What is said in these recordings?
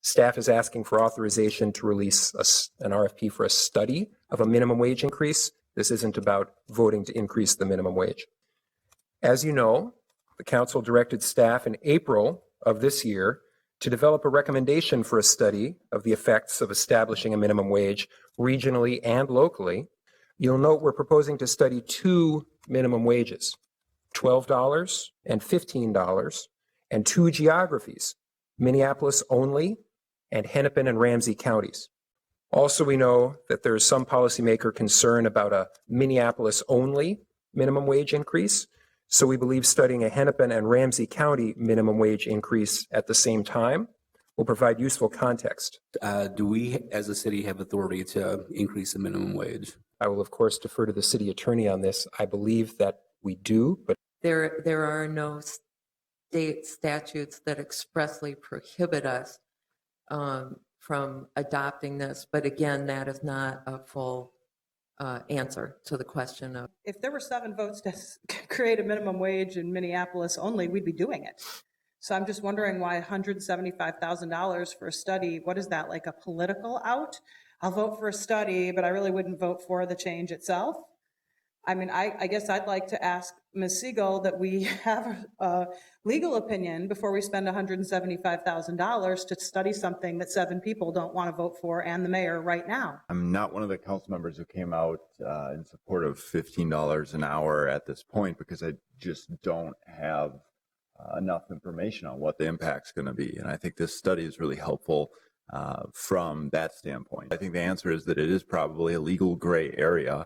Staff is asking for authorization to release an RFP for a study of a minimum wage increase. This isn't about voting to increase the minimum wage. As you know, the council directed staff in April of this year to develop a recommendation for a study of the effects of establishing a minimum wage regionally and locally. You'll note we're proposing to study two minimum wages, $12 and $15, and two geographies, Minneapolis only and Hennepin and Ramsey counties. Also, we know that there is some policymaker concern about a Minneapolis only minimum wage increase. So we believe studying a Hennepin and Ramsey County minimum wage increase at the same time will provide useful context. Do we as a city have authority to increase the minimum wage? I will, of course, defer to the city attorney on this. I believe that we do, but there are no state statutes that expressly prohibit us from adopting this. But again, that is not a full answer to the question of. If there were 7 votes to create a minimum wage in Minneapolis only, we'd be doing it. So I'm just wondering why $175,000 for a study, what is that, like a political out? I'll vote for a study, but I really wouldn't vote for the change itself. I mean, I guess I'd like to ask Ms. Siegel that we have a legal opinion before we spend $175,000 to study something that 7 people don't want to vote for and the mayor right now. I'm not one of the council members who came out in support of $15 an hour at this point because I just don't have enough information on what the impact's going to be. And I think this study is really helpful from that standpoint. I think the answer is that it is probably a legal gray area.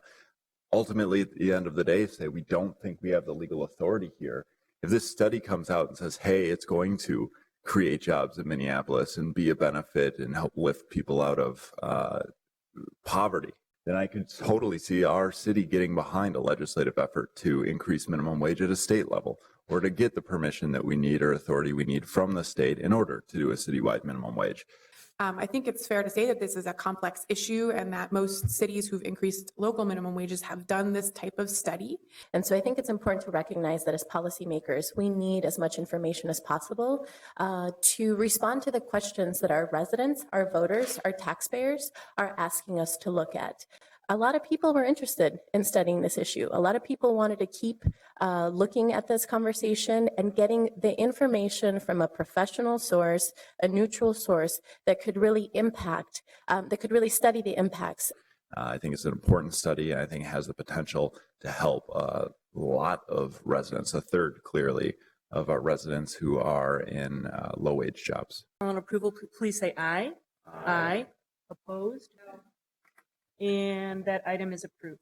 Ultimately, at the end of the day, say we don't think we have the legal authority here. If this study comes out and says, hey, it's going to create jobs in Minneapolis and be a benefit and help lift people out of poverty, then I could totally see our city getting behind a legislative effort to increase minimum wage at a state level or to get the permission that we need or authority we need from the state in order to do a citywide minimum wage. I think it's fair to say that this is a complex issue and that most cities who've increased local minimum wages have done this type of study. And so I think it's important to recognize that as policymakers, we need as much information as possible to respond to the questions that our residents, our voters, our taxpayers are asking us to look at. A lot of people were interested in studying this issue. A lot of people wanted to keep looking at this conversation and getting the information from a professional source, a neutral source that could really impact, that could really study the impacts. I think it's an important study. I think it has the potential to help a lot of residents, a third clearly of our residents who are in low-wage jobs. On approval, please say aye. Aye. Opposed? No. And that item is approved.